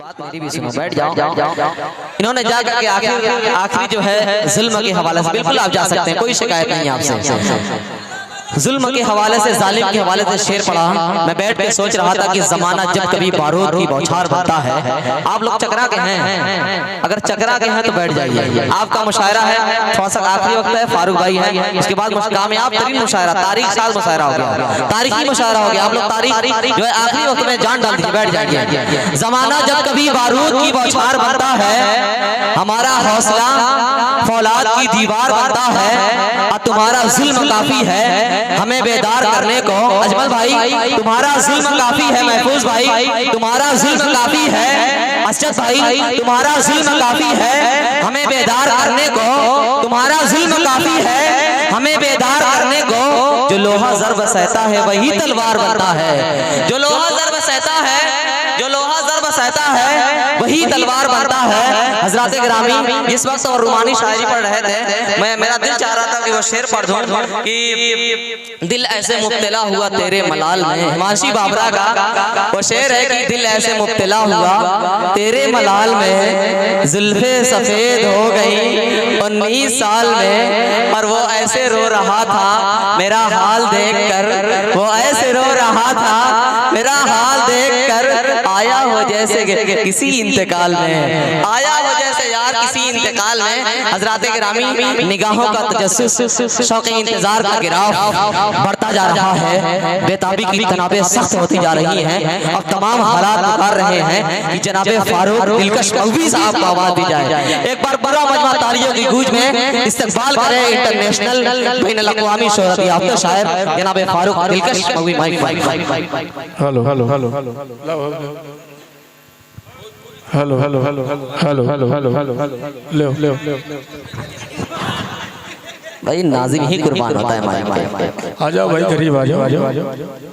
बात मेरी भी सुनो, बैठ जाओ। इन्होंने जाकर के आखिरी जो है जुल्म के हवाले से, बिल्कुल आप जा सकते हैं, कोई शिकायत नहीं आपसे। जुल्म के हवाले से, जालिम के हवाले से शेर पढ़ा। मैं बैठ के सोच रहा था कि जमाना जब कभी बारूद की बौछार बनता है। आप लोग चकरा के हैं, अगर चकरा के हैं तो बैठ जाइए। आपका मुशायरा है, थोड़ा सा आखिरी वक्त है, फारूक भाई है, उसके बाद कामयाब तरीन मुशायरा, तारीख साज मुशायरा हो गया, तारीखी मुशायरा हो गया। आप लोग तारीख जो है आखिरी वक्त में जान डाल दीजिए, बैठ जाइए। जमाना जब कभी बारूद की बौछार बनता है, हमारा हौसला फौलाद की दीवार बनता है, और तुम्हारा जुल्म काफी है हमें बेदार करने को। अजमल भाई तुम्हारा जुल्म काफी है, महफूज भाई तुम्हारा जुल्म काफी है, असद भाई तुम्हारा जुल्म काफी है हमें बेदार करने को, तुम्हारा जुल्म काफी है हमें बेदार करने को। जो लोहा ज़र्ब सहता है वही तलवार बनता है, जो लोहा ज़र्ब सहता है, जो लोहा ज़र्ब सहता है वही तलवार बनता है। हजरात गिरामी इस वक्त और रूमानी शायरी पढ़ रहे थे, मेरा दिल चाह रहा था कि वो शेर पढ़ दूं कि दिल ऐसे मुब्तला हुआ तेरे मलाल में। हिमांशी बाबरा का वो शेर है कि दिल ऐसे मुब्तला हुआ तेरे मलाल में, जुल्फे सफेद हो गई 19 साल में, और वो ऐसे रो रहा था मेरा हाल देखकर, वो ऐसे रो रहा था मेरा हाल देखकर। आया हो जैसे किसी इंतकाल में, आया हो जैसे यार किसी इंतकाल में। हजरात गिरामी निगाहों का तजस्सुस, शौक़ इंतजार का गिराव बढ़ता जा रहा है, बेताबी की तनाबें सख्त होती जा रही हैं। अब तमाम हालात पुकार रहे हैं कि जनाबे फारूक दिलकश मौलवी साहब को आवाज दी जाए। एक बार बड़ा मजमा तालियों की गूंज में इस्तकबाल करें इंटरनेशनल बैनुल अक़वामी शोहरत याफ्ता शायर जनाबे फारूक दिलकश मौलवी। Hello hello hello hello hello hello hello hello hello hello hello ले भाई नाज़िम ही कुर्बान होता है हमारे। आ जाओ भाई करीब आ जाओ,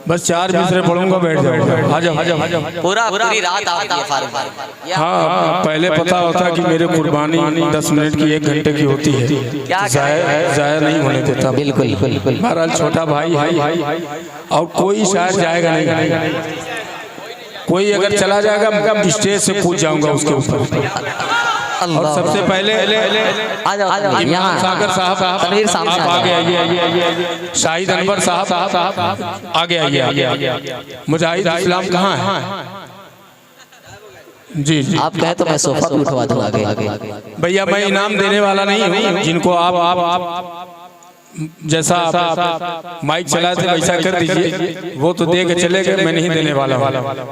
बस 4 मिसरे पढ़ूंगा, बैठ जाओ। आ जाओ पूरी रात आती है फारूक भाई। हाँ पहले पता होता कि मेरे कुर्बानी 10 मिनट की 1 घंटे की होती है, जाया नहीं होने देता। बिल्कुल बिल्कुल। बहरहाल छोटा भाई और कोई शायद जाएगा नहीं, कोई अगर चला जाएगा स्टेज से कूद जाऊंगा उसके ऊपर। और सबसे पहले इमाम सागर साहब तनवीर साहब आगे आइए, शाहिद अनवर साहब आगे आइए। मुजाहिद इस्लाम कहाँ है? जी जी आप कहे तो मैं सोफा भी उठवा दूं आगे। भैया मैं इनाम देने वाला नहीं हूँ, जिनको आप जैसा आप माइक चलाते वैसा कर दीजिए, वो तो दे के चले गए, मैं नहीं देने वाला हूँ।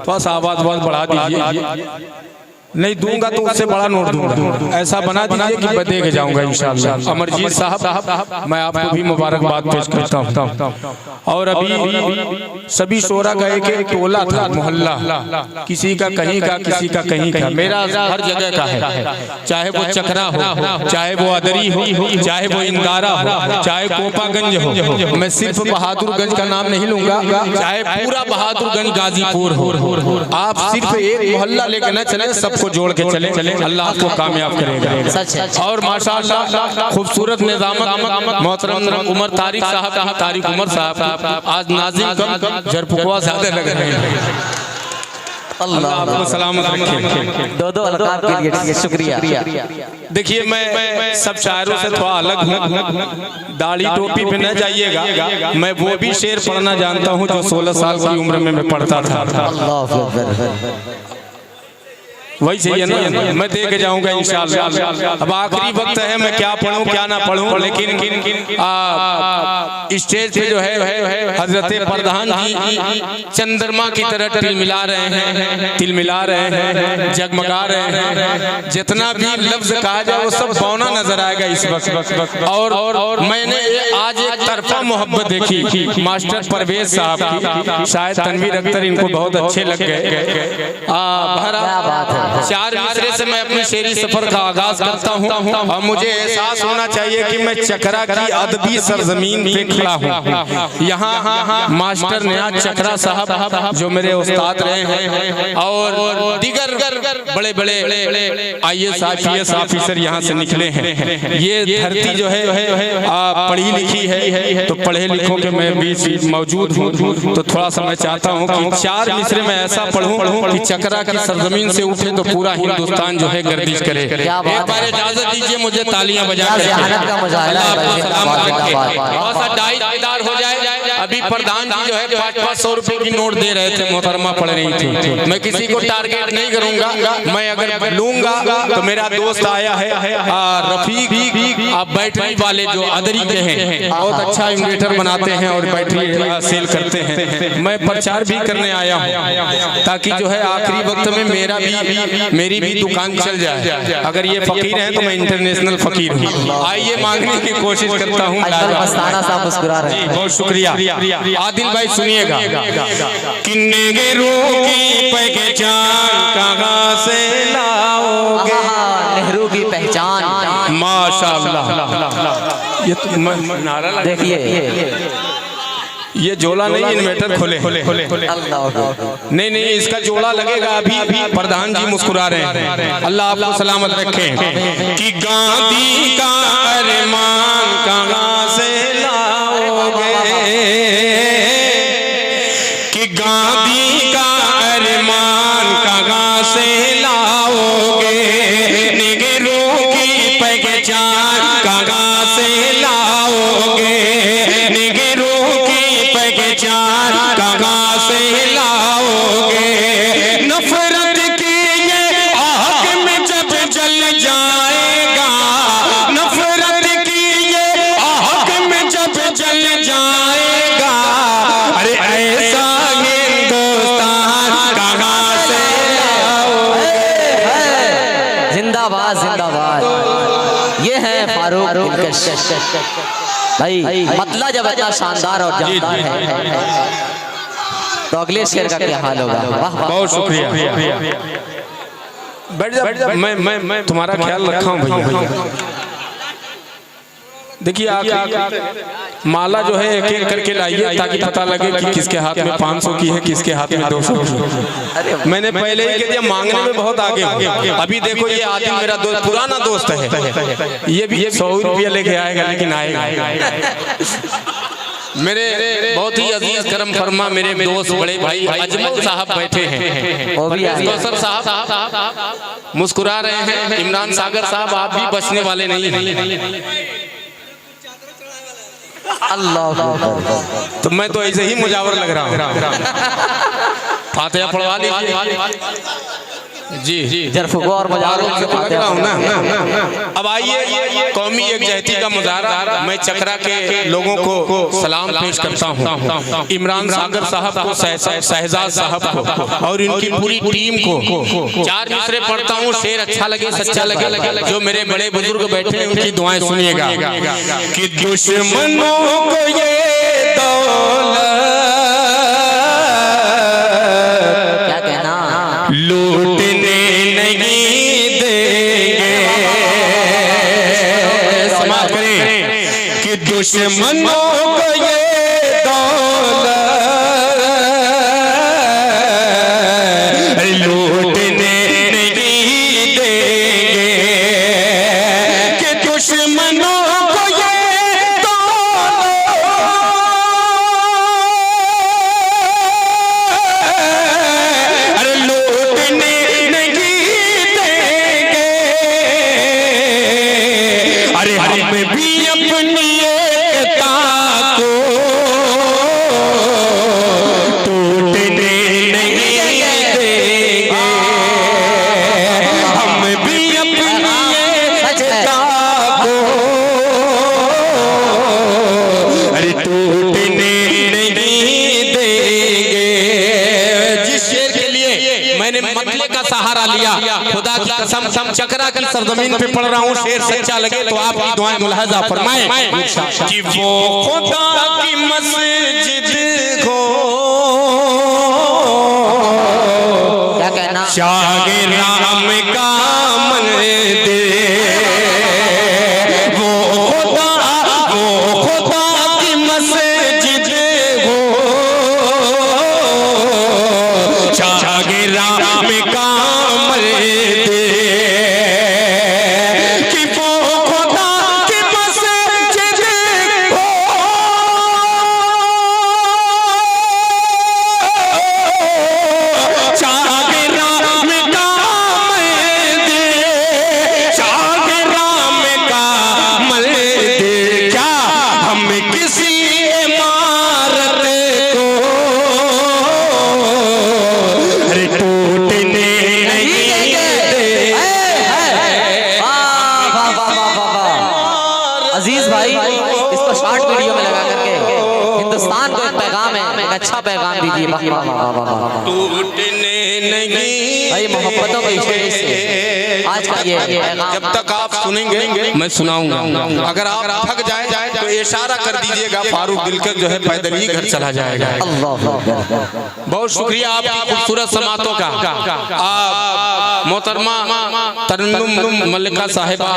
थोड़ा सा आवाज बढ़ा दीजिए, नहीं दूंगा तो उससे बड़ा नोट दूंगा, ऐसा बना दीजिए कि मैं दे के जाऊंगा इंशाअल्लाह। अमरजीत साहब मैं आपको भी मुबारकबाद पेश करता हूँ। और अभी सभी शोरा का एक टोला था, मोहल्ला, किसी का कहीं का, किसी का कहीं का, मेरा हर जगह का है, चाहे वो चकरा हो, चाहे वो अदरी हो, चाहे वो इंदारा हो, चाहे कोपागंज हो। मैं सिर्फ बहादुरगंज का नाम नहीं लूंगा, चाहे पूरा बहादुरगंज गाजीपुर हो। आप सिर्फ एक मोहल्ला लेके न चले, सबको जोड़ के चले, अल्लाह आपको कामयाब करेगा। और माशाअल्लाह खूबसूरत निजामत मोहतरम उमर तारिक साहब, तारिक उमर साहब आज नाज़िम कम जरपुकवा ज्यादा लग रहे हैं। अल्लाह आपको सलामत रखे। दो अलकाब के लिए ठीक है, शुक्रिया। देखिए मैं सब शायरों से थोड़ा अलग हूँ, दाढ़ी टोपी पे न जाइएगा, मैं वो भी शेर पढ़ना जानता हूँ जो 16 साल की उम्र में मैं पढ़ता था। वही चाहिए ना, मैं दे के जाऊंगा इंशाअल्लाह। अब आखिरी वक्त है, मैं क्या पढ़ूं क्या ना पढ़ूं, लेकिन स्टेज पे जो है हजरत प्रधान जी चंद्रमा की तरह तिलमिला रहे हैं, जगमगा रहे हैं। जितना भी लफ्ज कहा जाए वो सब बौना नजर आएगा इस वक्त। और मैंने आज एक तरफा मोहब्बत देखी मास्टर परवेज साहब की, शायद तनवीर अख्तर इनको बहुत अच्छे लग गए। 4 मिसरे से मैं अपनी शेरी सफर का आगाज करता हूँ, और मुझे एहसास होना चाहिए कि मैं चकरा की अदबी सरजमीन पे खड़ा हूँ। यहाँ मास्टर नियाज चकरा साहब जो मेरे उस्ताद रहे हैं, और दीगर बड़े बड़े IAS IPS ऑफिसर यहाँ से निकले हैं। ये धरती जो है पढ़ी लिखी है, तो पढ़े लिखों के मैं बीच मौजूद हूँ। तो थोड़ा सा मैं चाहता हूँ कि 4 मिसरे में ऐसा पढ़ूं कि चकरा की सरजमीन से उठे तो पूरा हिंदुस्तान जो है गर्दिश करे। एक बार इजाजत दीजिए मुझे तालियां बजाकर दायदार हो जाए। अभी प्रधान जी जो है 500 रुपए की नोट दे रहे थे, मोहतरमा पढ़ रही थी। मैं किसी को टारगेट नहीं करूंगा, मैं अगर लूंगा तो मेरा दोस्त आया है रफीक, आप बैटरी वाले जो अदरी के हैं, बहुत अच्छा इन्वर्टर बनाते हैं और बैटरी सेल करते हैं। मैं प्रचार भी करने आया हूँ ताकि जो है आखिरी वक्त में मेरी भी दुकान चल जाए। अगर ये फकीर है तो मैं इंटरनेशनल फकीर हूँ। आइए मांगने की कोशिश करता हूँ। बहुत शुक्रिया। आदिल भाई सुनिएगा। किन्ने के की पहचान कहाँ से लाओगे? नेहरू की पहचान माशाअल्लाह। ये तो नारा देखिए, ये जोड़ा नहीं, इन्वर्टर खोले। नहीं, इसका जोड़ा लगेगा। अभी प्रधान जी मुस्कुरा रहे हैं, अल्लाह आपको सलामत रखे। कि गांधी का अरमान कहाँ से लाओगे? कि गांधी का अरमान कहाँ से लाओगे? नेहरू की पहचान कहाँ से लाओगे? नेहरू पहचान कहाँ से लाओगे? नफरत की ये आग में जब जल जाएगा, नफरत की ये आग में जब जल जाएगा, अरे ऐसा हिंदुस्तान कहाँ से लाओगे? जिंदाबाद जिंदाबाद। ये है फारूक दिलकश भाई। मतलब जब इतना शानदार और जानदार है तो अगले शेर का क्या हाल होगा? वाह, बहुत शुक्रिया। बैठ जा। मैं तुम्हारा ख्याल रखा हूँ भैया। देखिए माला जो है एक एक करके लाइए ताकि पता लगे कि किसके हाथ में 500 की है, किसके हाथ में 200 की। मैंने पहले ही कह दिया मांगने में बहुत आगे हूँ। अभी देखो ये आदिल मेरा दोस्त, पुराना दोस्त है, ये भी 100 रुपया लेके आएगा, लेकिन आएगा। मेरे बहुत ही अजीज करम फरमा मेरे दोस्त बड़े भाई अजमल साहब बैठे हैं, कौसर साहब मुस्कुरा रहे हैं, इमरान सागर साहब आप भी बचने वाले नहीं हैं। अल्लाह, तो मैं तो ऐसे ही मुजावर लग रहा हूँ। फातिहा पढ़वा लीजिए। जी जरफुगो और मुजावरों से फातिहा हूँ ना। अब आइए कौमी एकजहती का मुजाहरा। मैं चकरा के लोगों को सलाम पेश करता हूँ, इमरान सागर साहब को, शहजाद साहब को और इनकी पूरी टीम को। 4 मिसरे पढ़ता हूँ, शेर अच्छा लगे सच्चा लगे, जो मेरे बड़े बुजुर्ग बैठे हैं उनकी दुआएं सुनिएगा। कि दुश्मनों को ये दौलत क्या कहना लूटने नहीं देंगे। समाज करें कि दुश्मनों को ये दौलत लूटने नहीं देंगे। कि दुश्मनों को ये खुदा की कसम चकरा की सरजमीन पे पढ़ रहा हूँ, शेर सच्चा लगे तो आपकी दुआएं मुलाहजा फरमाएं। कि वो खुदा की मस्जिद को क्या कहना शागे राम का मंदिर, वो खुदा की मस्जिद को शागे राम का पैगाम है, एक अच्छा पैगाम दीजिए। टूटने नहीं भाई मोहब्बतों के इशारे से आज का ये जब तक आप सुनेंगे मैं सुनाऊंगा। अगर आप थक जाए तो इशारा कर दीजिएगा, फारूक दिलकर जो है पैदल ही घर चला जाएगा। बहुत शुक्रिया आपकी खूबसूरत समातों का। आप मोहतरमा तरन्नुम मल्लिका साहिबा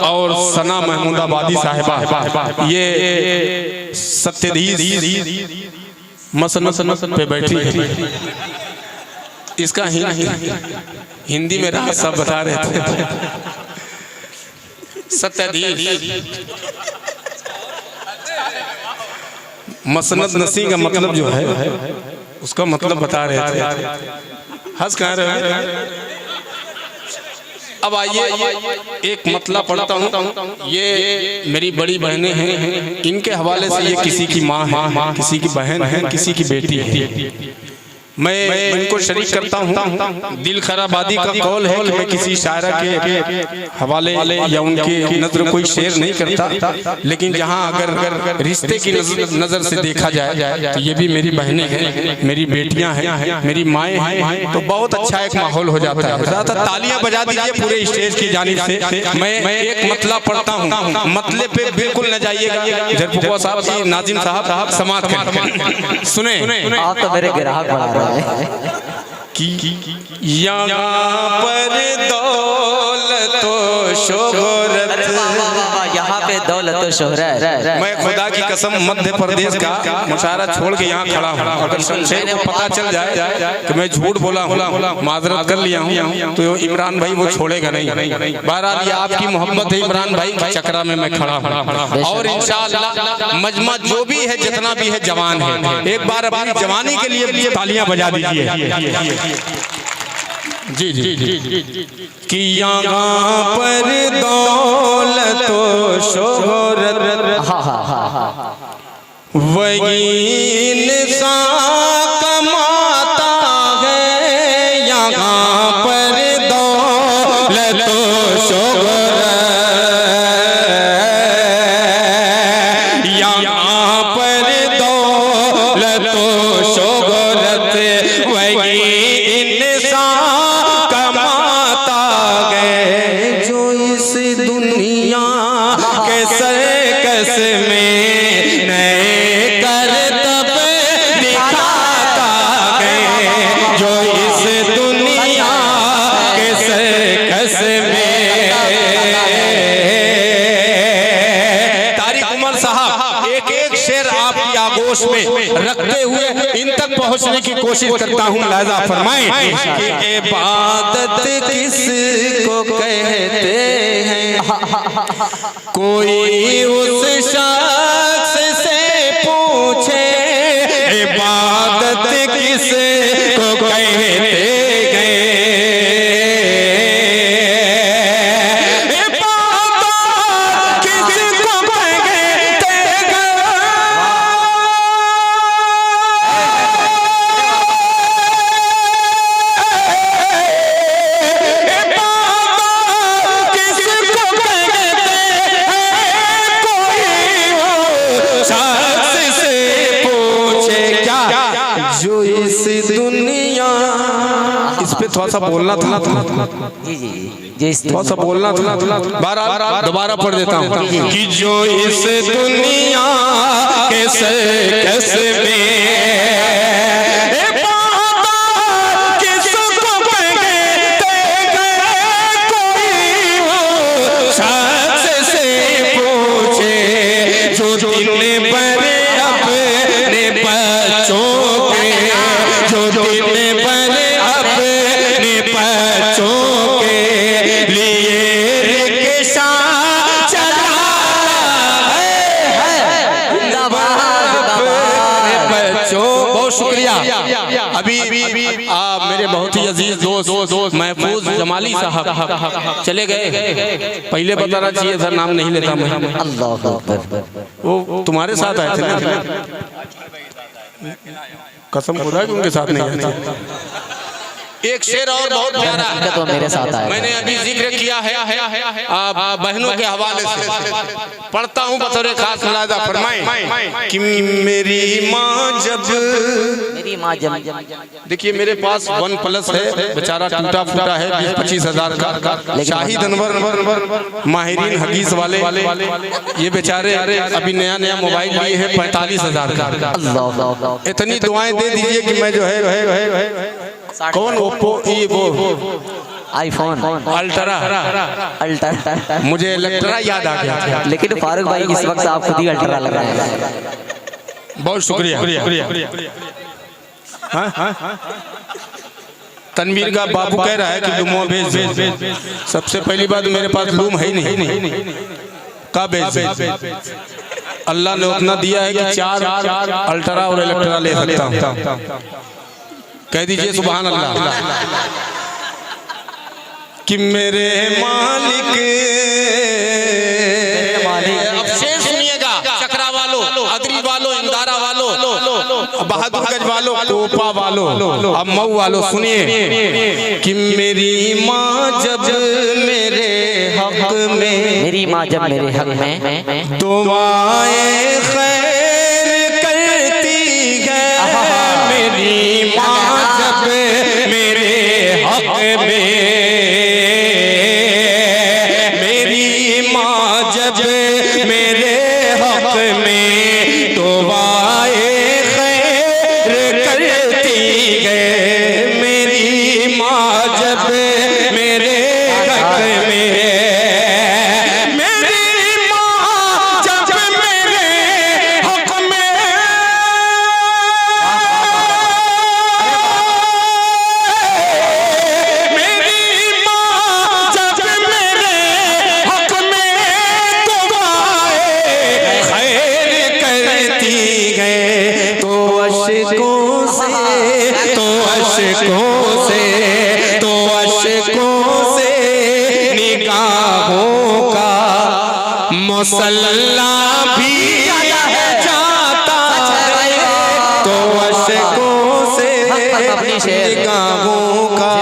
और सना महमूदाबादी साहिबा ये सत्यधीश मसनद पे बैठी है। इसका हिंदी में राज सब बता रहे थे। सत्यधीश मसनद नसी का मतलब जो है उसका मतलब बता रहे थे। हंस कह रहे हैं। अब आइए एक मतलब पढ़ता हूँ। ये मेरी बड़ी बहनें हैं, इनके हवाले से ये किसी की माँ है, किसी की बहन है, किसी की बेटी है। मैं इनको शरीक करता हूँ। दिल खराबादी का कौल है कि मैं किसी शायरा के हवाले या उनके नजर कोई शेर नहीं करता, लेकिन जहाँ अगर रिश्ते की नजर से देखा जाए तो ये भी मेरी बहनें हैं, मेरी बेटियां हैं, मेरी माएँ हैं, तो बहुत अच्छा एक माहौल हो जाता है। तालियां बजा दीजिए पूरे स्टेज की जानिब से। मैं एक मतलब पढ़ता हूँ, मतलब पे बिल्कुल न जाइएगा। जरपुआ साहब की नाजिम साहब समात करें, सुने। आप तो मेरे ग्राहक बना रहे हैं कि यहाँ पर दौलत तो शोहरत, यहाँ पे दौलत तो शोहरत। मैं खुदा की कसम मध्य प्रदेश का मुशायरा छोड़ के यहाँ खड़ा हूँ। अगर शमशेर को पता चल जाए कि मैं झूठ बोला हूँ, माजरत कर लिया हूँ, तो इमरान भाई वो छोड़ेगा नहीं। बहरहाल ये आपकी मोहब्बत है इमरान भाई की चक्रा में मैं खड़ा हूँ। और इंशाअल्लाह मजमा जो भी है, जितना भी है, जवान है। एक बार अपनी जवानी के लिए तालियां बजा दीजिए। जी जी जी कि यहाँ पर दौलत तो शोहरत वही इंसान कमाता है। यहाँ पर दौलत तो शोहरत, यहाँ पर दौलत तो शोहरत वही में रखते हुए इन तक पहुंचने की कोशिश करता हूं। लिहाजा फरमाएं कि इबादत किसको कहते हैं, कोई उस शख्स से पूछे। इबादत किसको कहते हैं, थोड़ा सा बोलना था। जी जी जी थोड़ा सा बोलना था। दोबारा पढ़ देता हूँ कि जो इस दुनिया के सर्कस में अभी मेरे बहुत ही अजीज दोस्त महफूज जमाली साहब चले गए। पहले बताना चाहिए था, नाम नहीं लेता मैं। वो तुम्हारे साथ आए थे ना? कसम खुदा कि उनके साथ नहीं आए थे। एक शेर और बहुत प्यारा है, तो मेरे साथ आया। मैंने अभी जिक्र किया है बहनों के हवाले से पढ़ता हूँ बतौर खास मुलाजा फरमाएं कि मेरी माँ जब देखिए मेरे पास OnePlus है बेचारा टूटा फूटा है 20-25 हजार का। शाहिद अनवर माहिरीन हदीस वाले ये बेचारे अभी नया नया मोबाइल लिए हैं 45 हजार का। इतनी दुआएं दे दीजिए कि मैं जो है कौन ओप्पो वो आईफोन अल्ट्रा मुझे इलेक्ट्रा याद आ गया, लेकिन फारूक भाई इस वक्त आप खुद ही अल्ट्रा लग रहे हैं। बहुत शुक्रिया। तनवीर का बाबू कह रहा है कि लूमो भेज। सबसे पहली बात मेरे पास लूम है ही नहीं का भेज। अल्लाह ने उतना दिया है कि 4 अल्ट्रा और इलेक्ट्रा ले सकता हूँ। कह दीजिए सुभान अल्लाह। कि मेरे मालिक अब शेर सुनिएगा, चकरा वालों, अदरी वालों, इंदारा वालों, बहादुरगंज वालों, कोपा वालों, अब मऊ वालों सुनिए कि मेरी माँ जब मेरे हक में, मेरी माँ जब मेरे हक में दुआएं खैर करती है। मेरी माँ जब मेरे हक में, मेरी माँ जब मेरे हक में दुआएं खैर करती है। मेरी माँ जब मेरे हक में, मेरी माँ जब मेरे हक में, मेरी माँ जब मेरे हक में दुआएं खैर करती है। तो अशकों से, तो अशकों से, तो अशकों से निगाहों का मुसल्ला भी जाता है। तो अशकों से निगाहों का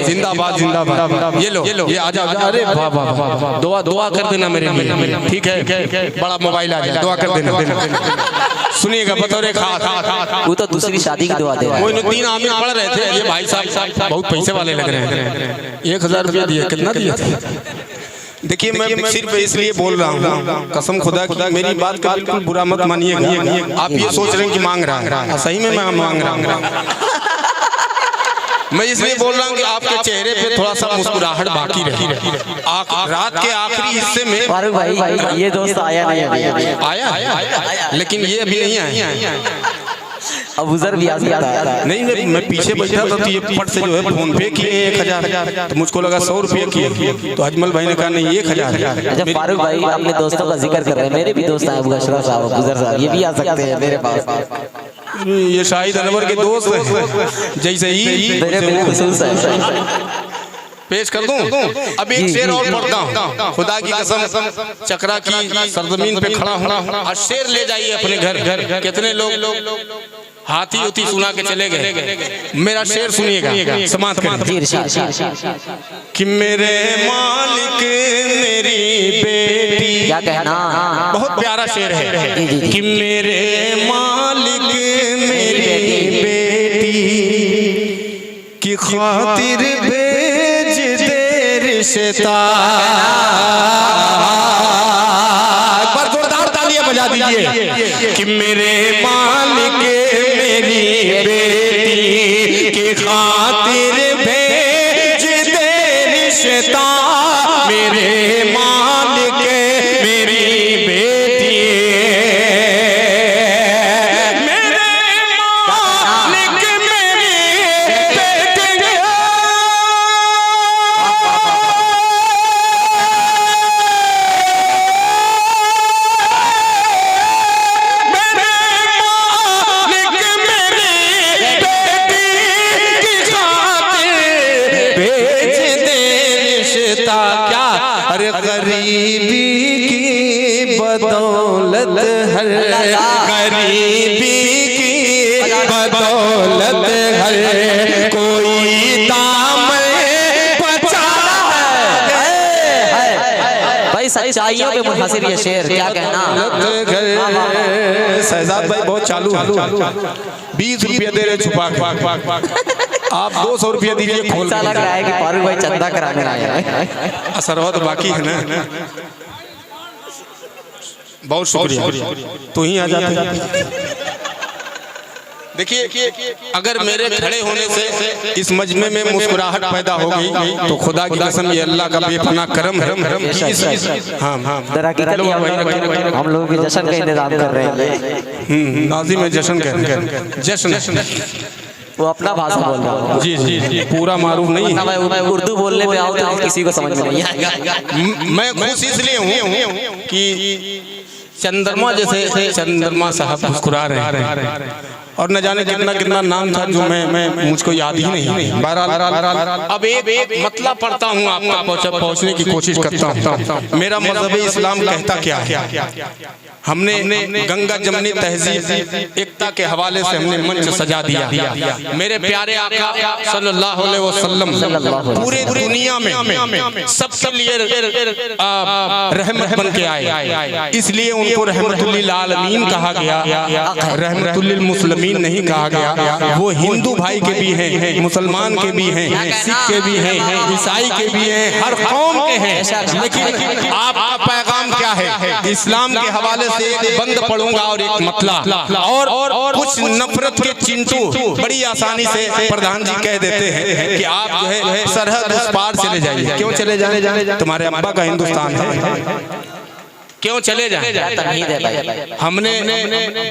जिंदाबाद जिंदाबाद। ये लो ये आजा। अरे वाह वाह वाह, दुआ कर देना मेरे लिए, ठीक है? बड़ा मोबाइल आ जाए, दुआ कर देना। सुनिएगा बतौर खास, वो तो दूसरी शादी की दुआ दे रहा है। मोइनुद्दीन आमिर पढ़ रहे थे, ये भाई साहब बहुत पैसे वाले लग रहे हैं। 1000 रुपया दिए, कितना दिया था? देखिए मैं सिर्फ इसलिए बोल रहा हूँ, कसम खुदा की मेरी बात का बिल्कुल बुरा मत मानिएगा। आप ये सोच रहे हैं कि मांग रहा है, सही में मैं मांग रहा हूँ। मैं इसलिए बोल रहा हूँ कि आपके चेहरे पे थोड़ा सा मुस्कुराहट बाकी रही। रात के आखिरी हिस्से में फारूक भाई ये दोस्त आया नहीं अभी। आया लेकिन ये अभी नहीं आया। अब उधर भी आ सकता है। नहीं मैं पीछे बैठा था तो ये फट से जो है फोन पे किए 1000, तो मुझको लगा 100 रुपये किए, तो अजमल भाई ने कहा नहीं 1000। अच्छा फारूक भाई अपने दोस्तों का जिक्र कर रहे हैं, मेरे भी दोस्त हैं अबूबकर साहब, गुजर साहब, ये भी आ सकते हैं मेरे पास। ये शाहिद अनवर के दोस्त हैं, जैसे ही मेरे खुसूस है। पेश कर दूं। अब एक शेर और पढ़ता हूँ, खुदा की कसम चकरा की सरजमीन पे खड़ा हूँ। और शेर ले जाइए अपने घर। कितने लोग हाथी उथी सुना के चले गए, मेरा शेर सुनिएगा, समाप्त करें। कि मेरे मालिक मेरी बेटी, क्या कहना, बहुत प्यारा शेर है। कि मेरे मालिक मेरी बेटी की खातिर भेज दे रिश्ता। एक बार जोरदार तालियां बजा दीजिए। कि मेरे मालिक मेरी बेटी की खातिर भेज दे रिश्ता। मेरे मालिक मेरी बेटी, मेरे मालिक मेरी बेटी। अरे गरीबी की बदौलत हर गरीबी की बदौलत हर कोई दामन बचाना है। भाई सच्चाइयों पे मुनहसिर ये शेर, क्या कहना। शहजाद भाई बहुत चालू 20 रुपया दे रहे छुपा के, आप 200 रुपया दीजिए खोल। ऐसा लग रहा है कि फारूक भाई चंदा कराने आए हैं। असरवा तो बाकी है ना। बहुत शुक्रिया, तू ही आ जाते। देखिए, अगर मेरे खड़े होने से इस मजमे में मुस्कुराहट पैदा हो गई तो खुदा की कसम ये अल्लाह का बेपनाह करम है। हाँ हाँ, हम लोग भी जश्न का इंतजाम कर रहे हैं। नाज़िम में जश्न कर, जश्न वो अपना भाषा बोल रहा है। जी जी जी, पूरा मारूफ नहीं है। मैं उर्दू बोलने पे आऊँ तो किसी को समझ में नहीं आएगा। मैं खुश इसलिए हूँ कि चंद्रमा जैसे चंद्रमा साहब मुस्कुरा रहे हैं, और न जाने कितना कितना नाम था जो मैं मुझको याद ही नहीं। बहरहाल अब एक मतलब पढ़ता हूँ, आपका पहुँचने की कोशिश करता हूँ। मेरा मज़हब इस्लाम कहता क्या है। हमने गंगा जमनी तहजीब एकता के हवाले से हमने मंच सजा दिया। मेरे प्यारे आका सल्लल्लाहु अलैहि वसल्लम पूरे दुनिया में सबके लिए रहमत बन के आए, इसलिए उनको रहमतुल लिल आलमीन कहा गया, रहमतुल लिल मुस्लिमीन नहीं कहा गया। वो हिंदू भाई के भी हैं, मुसलमान के भी हैं, सिख के भी हैं, ईसाई के भी हैं, हर कौम के हैं। लेकिन आपका पैगाम क्या है? इस्लाम के हवाले से एक बंद पढ़ूंगा और एक मतला, और कुछ नफरत के चिंटू बड़ी आसानी से प्रधान जी कह देते हैं कि आप जो है सरहद उस पार चले जाइए। क्यों चले जाए? तुम्हारे अब्बा का हिंदुस्तान है, क्यों चले जाए? हमने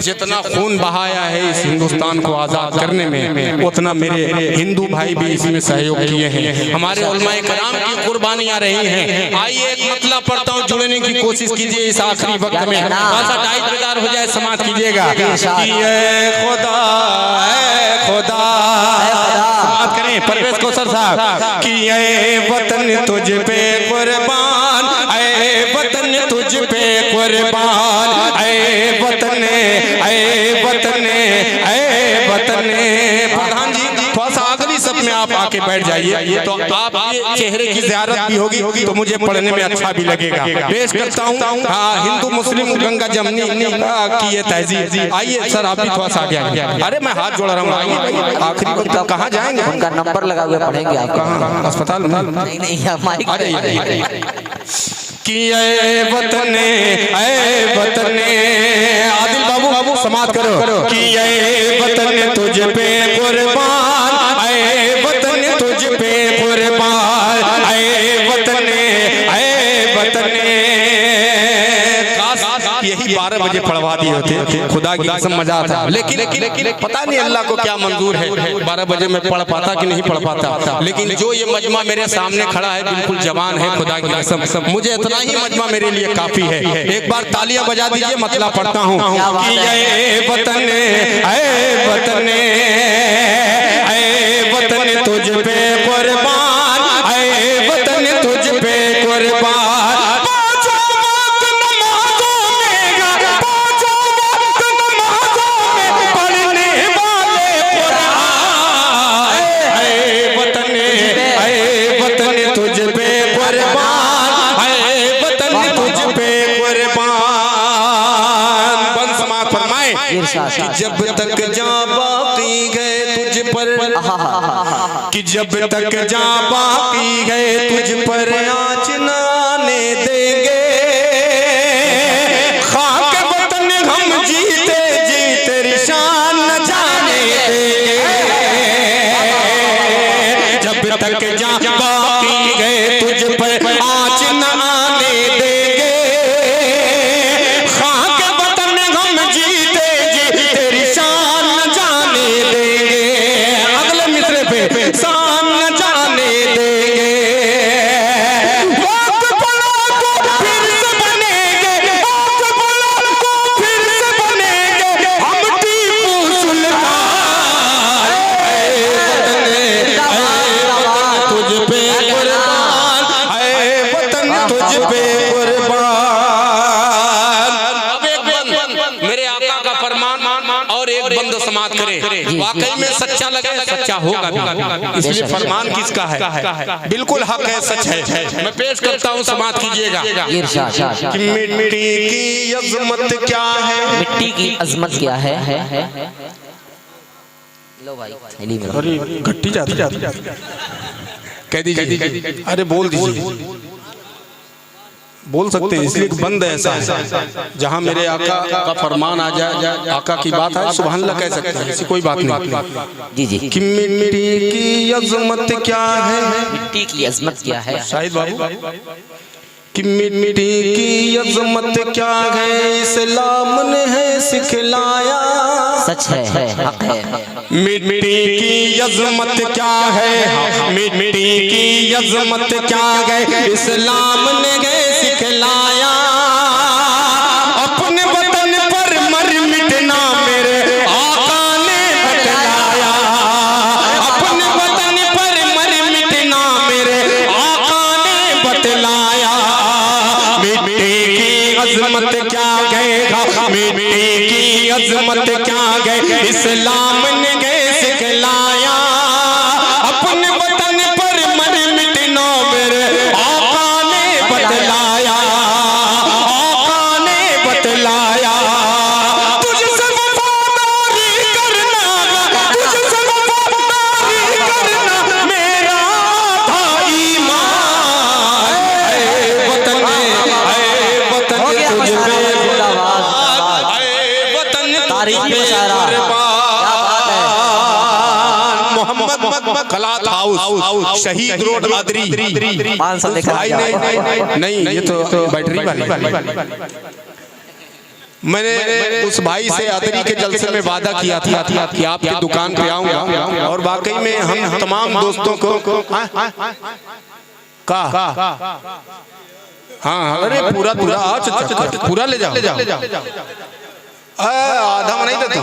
जितना खून बहाया है इस हिंदुस्तान को आजाद करने में, उतना मेरे हिंदू भाई भी इसमें सहयोग किए हैं। हमारे उलमाए कराम की कुर्बानियां रही हैं। आइए एक मतलब पढ़ता हूँ, जुड़ने की कोशिश कीजिए इस आखिरी वक्त में। डाइट बेदार हो जाए, समाज कीजिएगा। खुदा खुदा बात करें परवेज कौसर साहब कि ये वतन तुझ पे कुर्बान, ऐ वतन तुझ पे कुर्बान, ऐ वतन, ऐ वतन, ऐ वतन। प्रधान जी थोड़ा सा अगली सब में आप आके बैठ जाइए, तो आपके चेहरे की ज़ियारत भी होगी तो मुझे पढ़ने में अच्छा भी लगेगा। पेश करता हूँ हिंदू मुस्लिम गंगा जमनी की ये तहजीब। आइए सर, आप भी थोड़ा सा आगे आइए। अरे मैं हाथ जोड़ रहा हूँ, आइए। आखिरी वक्त कहाँ जाएंगे? उनका नंबर लगा हुआ पढ़ेंगे आप। कहाँ? अस्पताल में? नहीं, आ जाइए। कि ऐ वतन, ऐ वतन, आदिल बाबू समाप्त करो। कि ऐ वतन तुझ पे कुर्बान, ऐ वतन तुझ पे कुर्बान, ऐ वतन, ऐ वतन। यही 12 बजे पढ़वा दिए होते, खुदा की कसम मजा आता। लेकिन पता नहीं अल्लाह को क्या मंजूर है, 12 बजे में पढ़ पाता कि नहीं पढ़ पाता। लेकिन जो ये मजमा मेरे सामने खड़ा है बिल्कुल जवान है, खुदा की कसम मुझे इतना ही मजमा मेरे लिए काफी है। एक बार तालियां बजा दीजिए, मतलब पढ़ता हूँ कि ऐ वतन, ऐ वतन, ऐ वतन तुझ पे कुर्बान, ऐ वतन तुझ पे कुर्बान। कि जब तक जां बाकी गए तुझ पर, कि जब तक जां बाकी गए तुझ पर आँच न आने देंगे। खाक वतन हम जीते जी तेरी शान न जाने देंगे। जब तक जां बाकी गए तुझ पर आँच न आने देंगे। शान न जाने देंगे। वक्त पड़ा तो एक बंद समाप्त करे, वाकई में सच्चा लगे, सच्चा होगा भी। इसलिए फरमान किसका है? बिल्कुल हक है, सच है। मैं पेश करता हूँ, समाप्त कीजिएगा। कि मिट्टी की अजमत क्या है, मिट्टी की अजमत क्या है। लो भाई, अरे घट्टी जाती कह दीजिए, अरे बोल दीजिए, बोल सकते हैं, इसलिए बंद ऐसा है जहां मेरे आका का फरमान आ जाए, आका की बात है, सुभान अल्लाह कह सकते हैं, ऐसी कोई बात नहीं। जी। कि मिट्टी की अजमत क्या है, मिट्टी की अजमत क्या है। शाहिद बाबू, कि मिट्टी की अजमत क्या है, इस्लाम ने है सिखलाया। सच है, हक है। मिट्टी की अजमत क्या है, मिट्टी की अजमत क्या है, इस्लाम ने है सिखलाया। अपने वतन पर मर मिटना मेरे आका ने बतलाया। अपने वतन पर मर मिटना मेरे आका ने बतलाया। मिट्टी की अजमत क्या गए, मिट्टी की अजमत क्या गए, इस्लाम ने गए सिखलाया। अपने वतन पर मर मिटना मेरे आका ने बतलाया, आका ने बतलाया। तुझसे वफादारी करना, तुझसे वफादारी करना मेरा था ईमान। ऐ वतन, ऐ वतन तुझ मोहम्मद खलात हाउस, शहीद रोड आदरी। नहीं, ये तो बैटरी वाली। मैंने उस भाई से आदरी के जलसे में वादा किया था कि आपकी दुकान पे आऊंगा, और वाकई में हम तमाम दोस्तों को हाँ, अरे पूरा पूरा ले जाओ, आधा नहीं देता।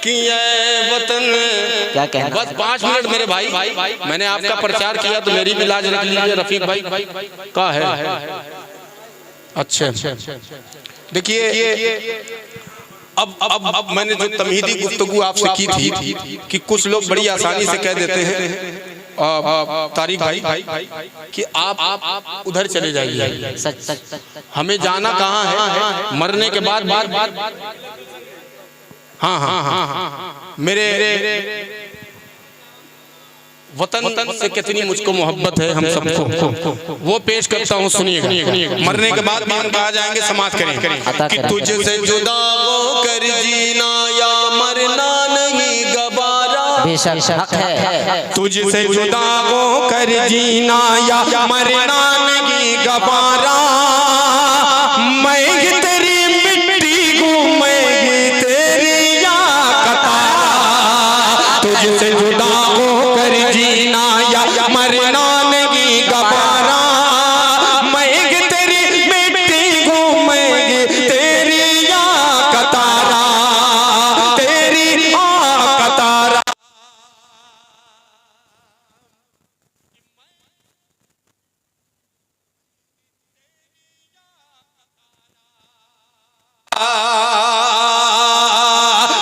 कि ये वतन क्या कहना, बस 5 मिनट मेरे भाई, मैंने आपका प्रचार किया तो मेरी भी लाज रख लीजिए। रफीक भाई का है। अच्छा, देखिए, अब मैंने जो तमहीदी गुफ्तगू आपसे की थी कि कुछ लोग बड़ी आसानी से कह देते हैं तारिक भाई कि आप उधर चले जाइए। सच। हमें जाना कहाँ है, मरने के बाद। हाँ, मेरे वतन से कितनी मुझको मोहब्बत है, हम सबको वो पेश करता हूँ, सुनिएगा। मरने के बाद हम कहाँ जाएंगे, समाज करें। कि तुझसे जुदा होकर जीना या मरना नहीं गवारा। बेशक हक है। तुझसे जुदा होकर जीना या मरना नहीं गवारा। मैं तेरी मिट्टी घूमेगी तेरी या कतारा। तुझसे जुदा होकर जीना या मरना नहीं गवारा। मैं तेरी मिट्टी घूमेगी तेरी या कतारा, तेरी या कतारा।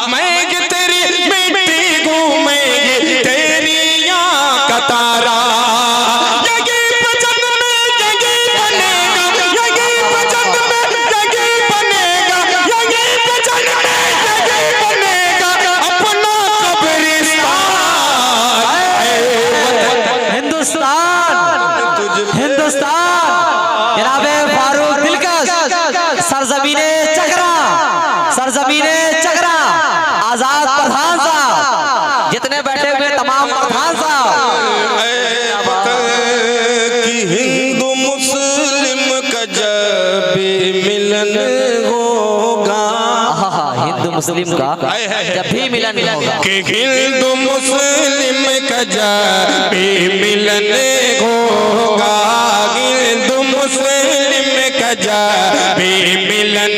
मैं तेरी मिट्टी घूमेगी तेरी या कतारा। यही वचन में यही बनेगा, यही वचन में यही बनेगा, यही वचन में यही बनेगा अपना कब्रिस्तान। हिंदुस्तान जनाबे फारूक दिलकश, सरजमीने चकरा, आजाद प्रधान साहब, जितने बैठे हुए तमाम प्रधान साहब। कि हिंदू मुस्लिम का जब भी मिलन होगा, हिंदू मुस्लिम का जब भी मिलन होगा, कि हिंदू मुस्लिम का जब भी मिलन होगा, हिंदू मुस्लिम का जब भी मिलन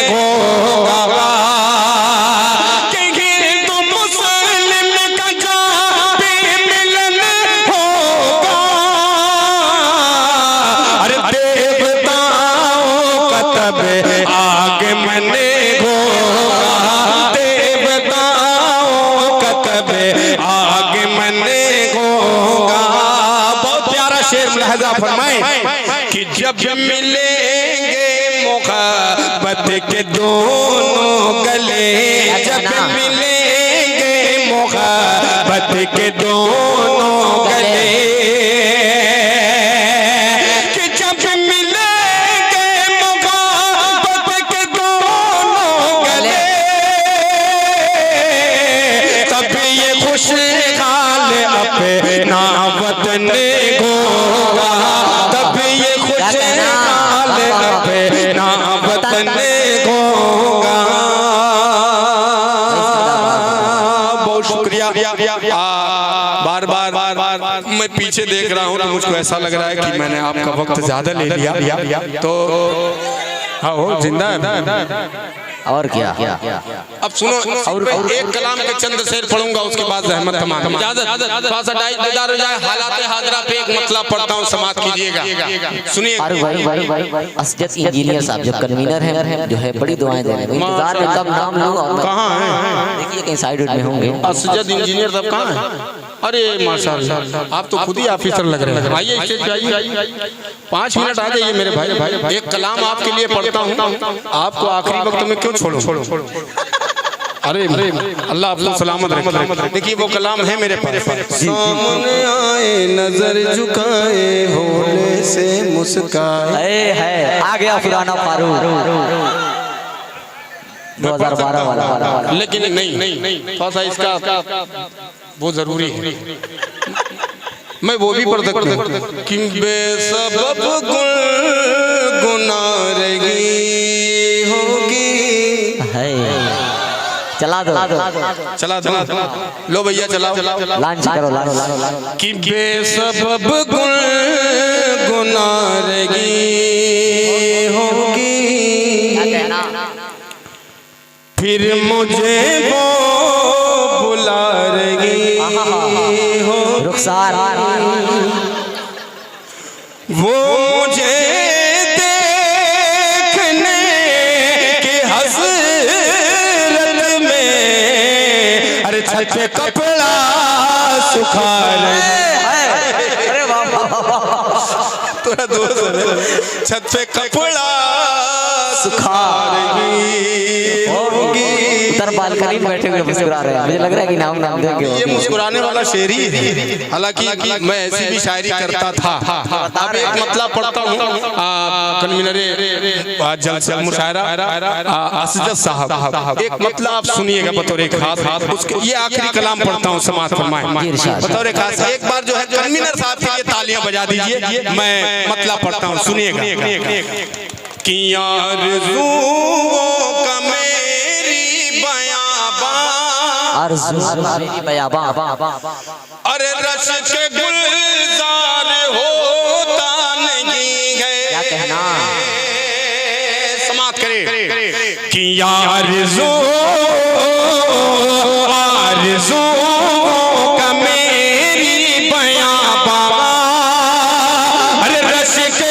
होगा। कि हिंदू मुस्लिम का जब भी मिलन होगा। अरे देवताओं का तब आगमन होगा। फरमाएं कि जब मिलेंगे मोहब्बत के दोनों गले, जब मिलेंगे मोहब्बत के दोनों गले, कि जब मिलेंगे मोहब्बत के दोनों गले, तब ये खुशहाल अपना वतन होगा, तब ये खुशहाल अपना वतन होगा। बहुत शुक्रिया। बार बार मैं पीछे देख रहा हूँ तो मुझको ऐसा लग रहा है कि मैंने आपका वक्त ज्यादा ले लिया, तो हाँ जिंदा है और क्या। अब सुनो, और एक कलाम के चंद शेर पढ़ूंगा, उसके बाद रहमत तमाम। इजाजत थोड़ा सा दायदार हो जाए। हालात हाजरा पे एक मतलब पढ़ता हूँ, समाप्त कीजिएगा, सुनिए। असजद इंजीनियर साहब जो कन्वीनर हैं, जो है बड़ी दुआएं दे रहे हैं, इंतजार में कब नाम लूं और कहाँ है? देखिए कहीं साइड में होंगे। असजद इंजीनियर साहब कहाँ है? अरे माशाल्लाह, आप तो खुद ही ऑफिसर लग रहे हैं। आइए स्टेज पे आइए, 5 मिनट आ जाइए मेरे भाई। एक कलाम आपके लिए पढ़ता हूँ, आपको आखिरी वक्त में क्यों छोड़ो। अरे अल्लाह आपको सलामत रखे। देखिए वो कलाम है मेरे पास। सामने आए नजर झुकाए, होने से मुस्काए, है आ गया पुराना फारूक 2012 वाला। लेकिन नहीं थोड़ा सा इसका वो जरूरी है, मैं वो भी पढ़ सकता हूँ कि बेसबब गुनारगी होगी। चला दो लो भैया चलाओ, लॉन्च करो कि बेसबब गुनारगी होगी, फिर मुझे वो बुला रही हो, रुखसार वो मुझे देखने की हसरत में, अरे छत पे कपड़ा सुखा रही, अरे थोड़ा दोस्त, छत पे कपड़ा सुखा रही होगी। उधर बालकनी में बैठे हुए मुस्कुरा रहे हैं, मुझे लग रहा है कि नाम देंगे। ये मुस्कुराने वाला शेर ही है, हालांकि मैं ऐसी भी शायरी करता था। अब एक मतलब पढ़ता हूँ, कन्वीनर जलसा मुशायरा असजद साहब, एक मतलब आप सुनिएगा बतौर एक खास। ये आखिरी कलाम पढ़ता हूँ, समाप्त फरमाएं बतौर एक खास। एक बार जो है कन्वीनर साहब के लिए तालियां बजा दीजिए, मैं मतलब पढ़ता हूँ, सुनिएगा। कि आरज़ूओं का मेरी बयाबां, अरे रश के गुलजार होता नहीं है, क्या कहना। समाप्त करे कि आरज़ूओं का मेरी बयाबां, अरे रश के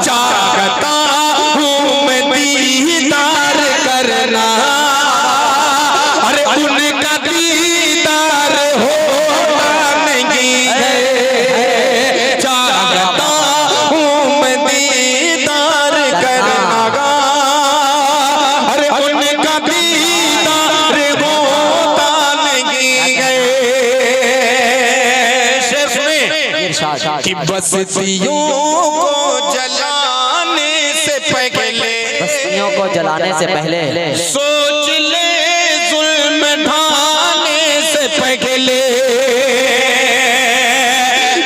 चाहता हूँ मैं दीदार करना, अरे उनका दीदार होता नहीं है। चाहता हूँ मैं दीदार करना, अरे उनका दीदार होता नहीं है। शेर सुने कि बस्तियों को जलाने से पहले, बस्तियों को जलाने से पहले सोच ले जुल्म ढाने से पहले,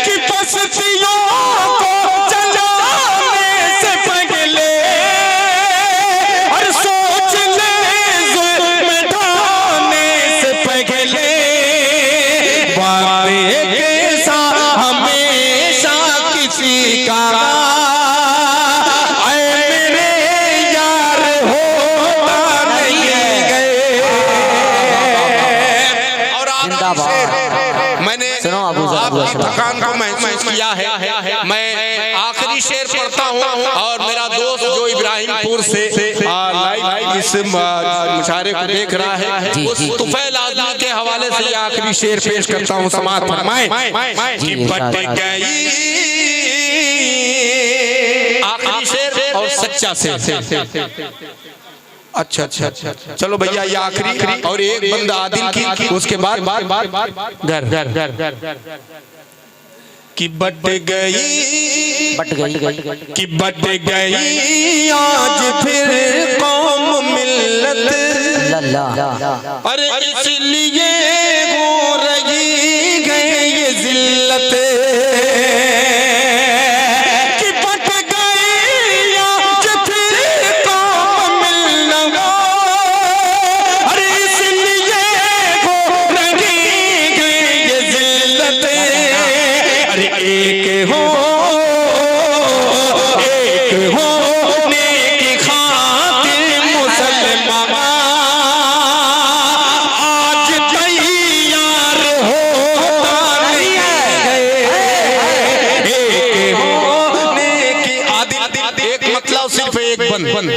कि बस्तियों को जलाने से पहले, और सोच ले जुल्म ढाने से पहले, वादे के साथ हमेशा किसी का मैच किया है। मैं आखिरी शेर पढ़ता हूँ और मेरा दोस्त जो इब्राहिमपुर से लाइव इस मुशायरे को देख रहा है उस तुफैल आजमी के हवाले से ये आखिरी शेर पेश करता हूँ। समाअत फरमाएं। कि बट गई आखिरी शेर और सच्चा शेर। अच्छा अच्छा अच्छा, चलो भैया ये आखिरी और एक बंदा आदिल की उसके बाद घर कि बट गई कि बट गई आज फिर कौम मिल्लत, अरे इसलिए हो रही गई ये जिल्लत।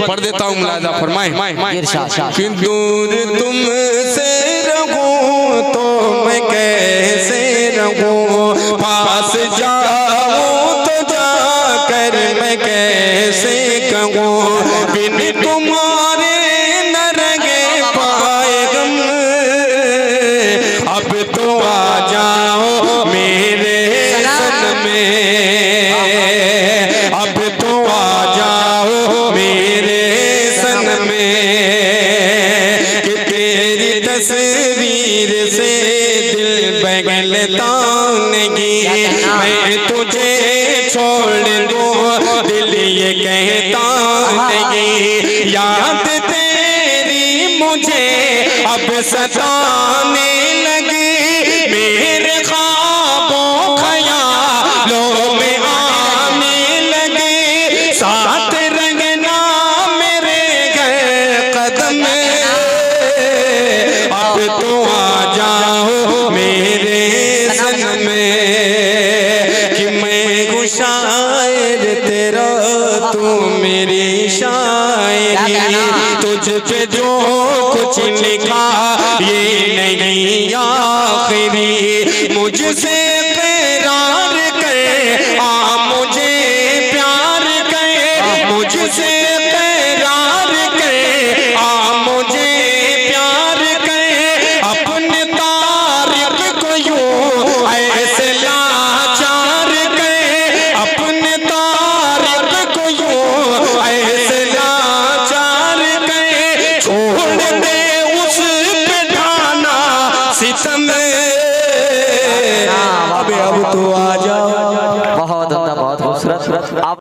पढ़ देता हूँ, मुलाजा फरमाएं। कि दूर तुमसे रहूं तो मैं कैसे रहूं, पास जाऊं तो जाकर मैं कैसे कहूं, बिन तुम्हारे न रंगे पाए गम, अब तो आ जाओ मेरे सन में, अब तो आ जाओ मेरे सन में, कि तेरी तस्वीर से दिल बहलता नहीं, मैं तुझे छोड़ दूं दिल ये कहता नहीं, याद तेरी मुझे अब सताने लगी, मेरे ख्वाबों ख्यालों में आने लगे, साथ रंगना मेरे घर कदम, अब तो आ जाओ मेरे सन में, कि मैं हूँ शायर तेरा तू मेरी शायरी, तुझ पे जो कुछ लिखा ये नहीं आखिरी, मुझसे